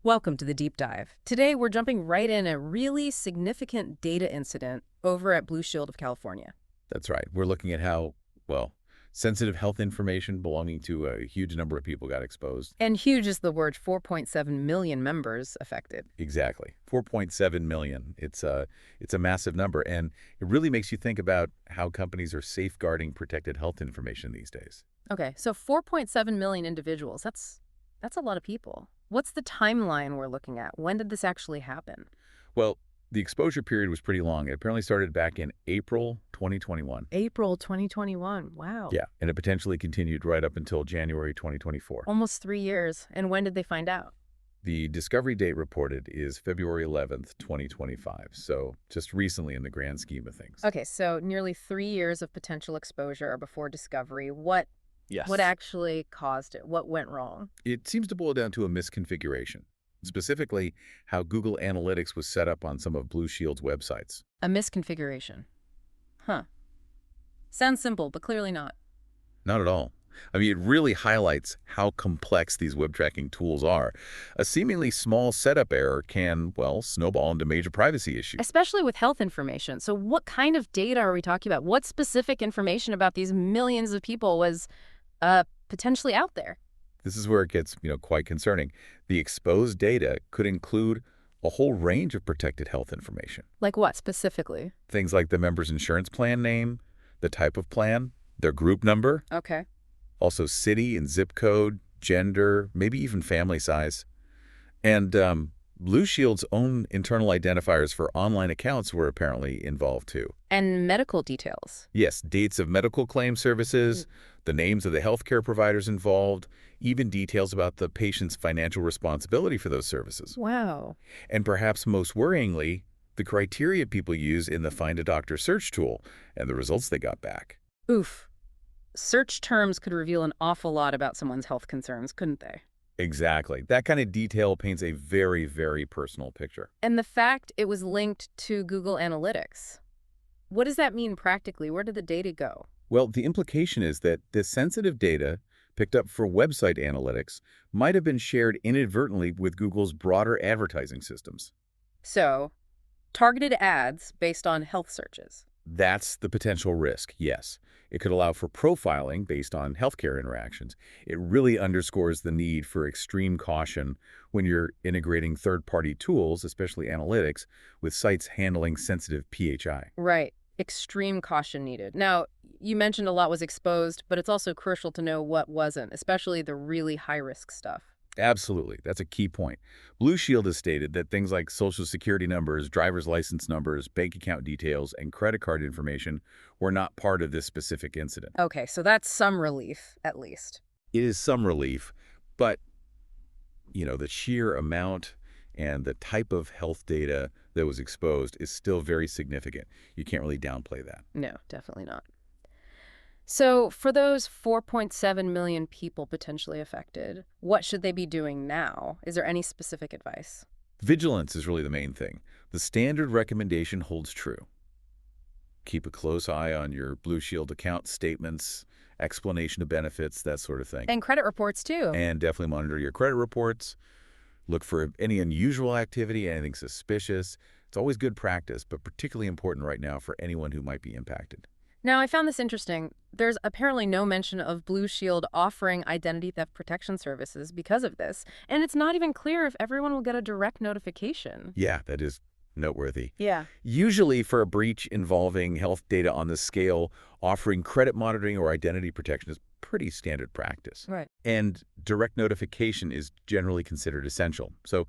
Welcome to the deep dive. Today, we're jumping right in a really significant data incident over at Blue Shield of California. That's right. We're looking at how, well, sensitive health information belonging to a huge number of people got exposed. And huge is the word 4.7 million members affected. Exactly. 4.7 million. It's a massive number, and it really makes you think about how companies are safeguarding protected health information these days. Okay, so 4.7 million individuals. That's a lot of people. What's the timeline we're looking at? When did this actually happen? Well, the exposure period was pretty long. It apparently started back in April 2021. April 2021. Wow. Yeah, and it potentially continued right up until January 2024. Almost 3 years. And when did they find out? The discovery date reported is February 11th, 2025, so just recently in the grand scheme of things. Okay, so nearly 3 years of potential exposure before discovery. What Yes. actually caused it? What went wrong? It seems to boil down to a misconfiguration, specifically how Google Analytics was set up on some of Blue Shield's websites. A misconfiguration. Huh. Sounds simple, but clearly not. Not at all. I mean, it really highlights how complex these web tracking tools are. A seemingly small setup error can, well, snowball into major privacy issues. Especially with health information. So what kind of data are we talking about? What specific information about these millions of people was potentially out there? This is where it gets, quite concerning. The exposed data could include a whole range of protected health information. Like what specifically? Things like the member's insurance plan name, the type of plan, their group number, Okay. also city and zip code, gender, maybe even family size. And Blue Shield's own internal identifiers for online accounts were apparently involved too. And medical details. Yes, dates of medical claim services, the names of the healthcare providers involved, even details about the patient's financial responsibility for those services. Wow. And perhaps most worryingly, the criteria people use in the Find a Doctor search tool and the results they got back. Oof. Search terms could reveal an awful lot about someone's health concerns, couldn't they? Exactly. That kind of detail paints a very, very personal picture. And the fact it was linked to Google Analytics. What does that mean practically? Where did the data go? Well, the implication is that this sensitive data picked up for website analytics might have been shared inadvertently with Google's broader advertising systems. So, targeted ads based on health searches. That's the potential risk, yes. It could allow for profiling based on healthcare interactions. It really underscores the need for extreme caution when you're integrating third-party tools, especially analytics, with sites handling sensitive PHI. Right. Extreme caution needed. Now, you mentioned a lot was exposed, but it's also crucial to know what wasn't, especially the really high-risk stuff. Absolutely. That's a key point. Blue Shield has stated that things like Social Security numbers, driver's license numbers, bank account details, and credit card information were not part of this specific incident. Okay, so that's some relief, at least. It is some relief, but, the sheer amount and the type of health data that was exposed is still very significant. You can't really downplay that. No, definitely not. So for those 4.7 million people potentially affected, what should they be doing now? Is there any specific advice? Vigilance is really the main thing. The standard recommendation holds true. Keep a close eye on your Blue Shield account statements, explanation of benefits, that sort of thing. And credit reports, too. And definitely monitor your credit reports. Look for any unusual activity, anything suspicious. It's always good practice, but particularly important right now for anyone who might be impacted. Now, I found this interesting. There's apparently no mention of Blue Shield offering identity theft protection services because of this, and it's not even clear if everyone will get a direct notification. Yeah, that is noteworthy. Yeah. Usually for a breach involving health data on this scale, offering credit monitoring or identity protection is pretty standard practice. Right. And direct notification is generally considered essential. So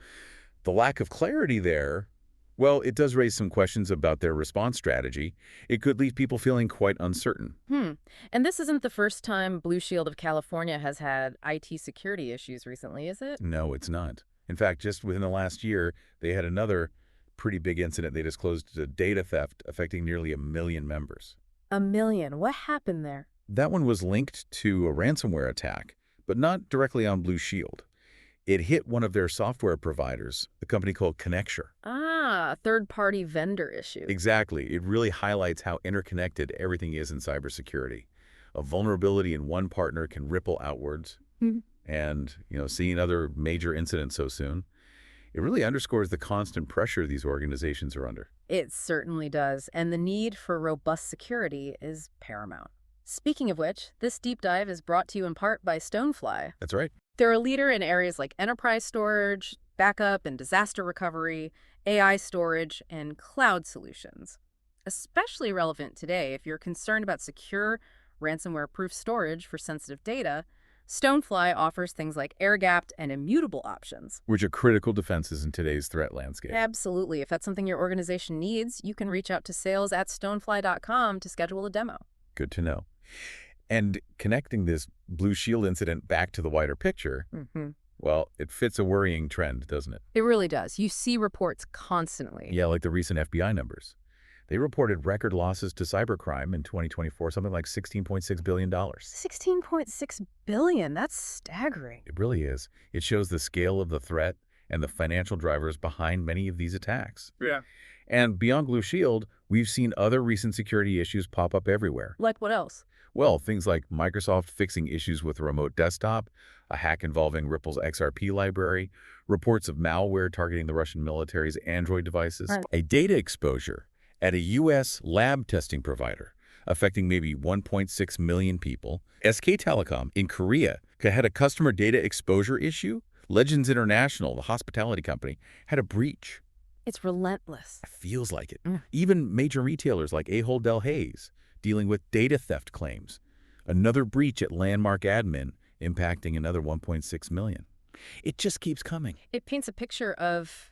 the lack of clarity there, well, it does raise some questions about their response strategy. It could leave people feeling quite uncertain. And this isn't the first time Blue Shield of California has had IT security issues recently, is it? No, it's not. In fact, just within the last year, they had another pretty big incident. They disclosed a data theft affecting nearly 1 million members. 1 million. What happened there? That one was linked to a ransomware attack, but not directly on Blue Shield. It hit one of their software providers, a company called Connexure. Ah, third-party vendor issue. Exactly. It really highlights how interconnected everything is in cybersecurity. A vulnerability in one partner can ripple outwards. And, seeing other major incidents so soon. It really underscores the constant pressure these organizations are under. It certainly does, and the need for robust security is paramount. Speaking of which, this deep dive is brought to you in part by Stonefly. That's right. They're a leader in areas like enterprise storage, backup and disaster recovery, AI storage, and cloud solutions. Especially relevant today if you're concerned about secure, ransomware-proof storage for sensitive data. Stonefly offers things like air-gapped and immutable options. Which are critical defenses in today's threat landscape. Absolutely. If that's something your organization needs, you can reach out to sales@stonefly.com to schedule a demo. Good to know. And connecting this Blue Shield incident back to the wider picture, well, it fits a worrying trend, doesn't it? It really does. You see reports constantly. Yeah, like the recent FBI numbers. They reported record losses to cybercrime in 2024, something like $16.6 billion. $16.6 billion. That's staggering. It really is. It shows the scale of the threat and the financial drivers behind many of these attacks. Yeah. And beyond Blue Shield, we've seen other recent security issues pop up everywhere. Like what else? Well, things like Microsoft fixing issues with a remote desktop, a hack involving Ripple's XRP library, reports of malware targeting the Russian military's Android devices, a data exposure at a U.S. lab testing provider affecting maybe 1.6 million people. SK Telecom in Korea had a customer data exposure issue. Legends International, the hospitality company, had a breach. It's relentless. It feels like it. Even major retailers like Ahold Delhaize dealing with data theft claims. Another breach at Landmark Admin impacting another 1.6 million. It just keeps coming. It paints a picture of,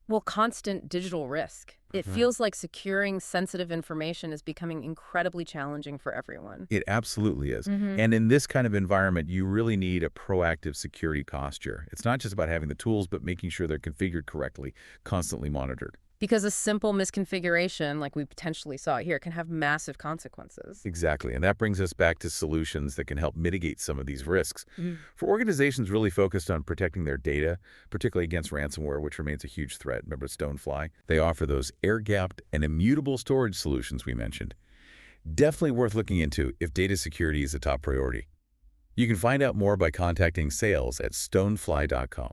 well, constant digital risk. It feels like securing sensitive information is becoming incredibly challenging for everyone. It absolutely is. And in this kind of environment, you really need a proactive security posture. It's not just about having the tools, but making sure they're configured correctly, constantly monitored. Because a simple misconfiguration, like we potentially saw here, can have massive consequences. Exactly. And that brings us back to solutions that can help mitigate some of these risks. For organizations really focused on protecting their data, particularly against ransomware, which remains a huge threat, remember Stonefly, they offer those air-gapped and immutable storage solutions we mentioned. Definitely worth looking into if data security is a top priority. You can find out more by contacting sales@stonefly.com.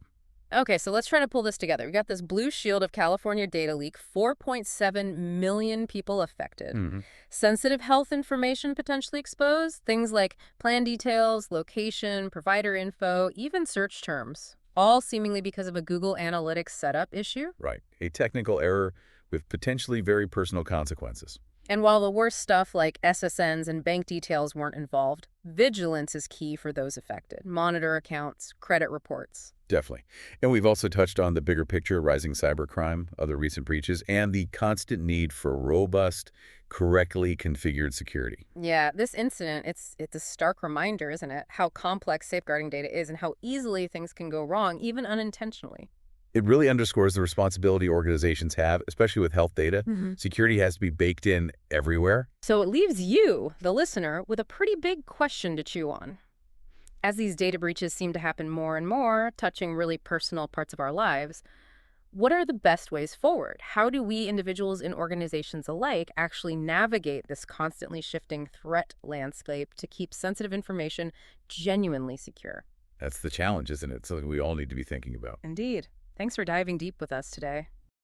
Okay, so let's try to pull this together. We got this Blue Shield of California data leak, 4.7 million people affected. Sensitive health information potentially exposed, things like plan details, location, provider info, even search terms, all seemingly because of a Google Analytics setup issue. Right. A technical error with potentially very personal consequences. And while the worst stuff like SSNs and bank details weren't involved, vigilance is key for those affected. Monitor accounts, credit reports. Definitely. And we've also touched on the bigger picture, rising cybercrime, other recent breaches, and the constant need for robust, correctly configured security. Yeah, this incident, it's a stark reminder, isn't it, how complex safeguarding data is and how easily things can go wrong, even unintentionally. It really underscores the responsibility organizations have, especially with health data. Security has to be baked in everywhere. So it leaves you, the listener, with a pretty big question to chew on. As these data breaches seem to happen more and more, touching really personal parts of our lives, what are the best ways forward? How do we individuals and organizations alike actually navigate this constantly shifting threat landscape to keep sensitive information genuinely secure? That's the challenge, isn't it? Something we all need to be thinking about. Indeed. Thanks for diving deep with us today.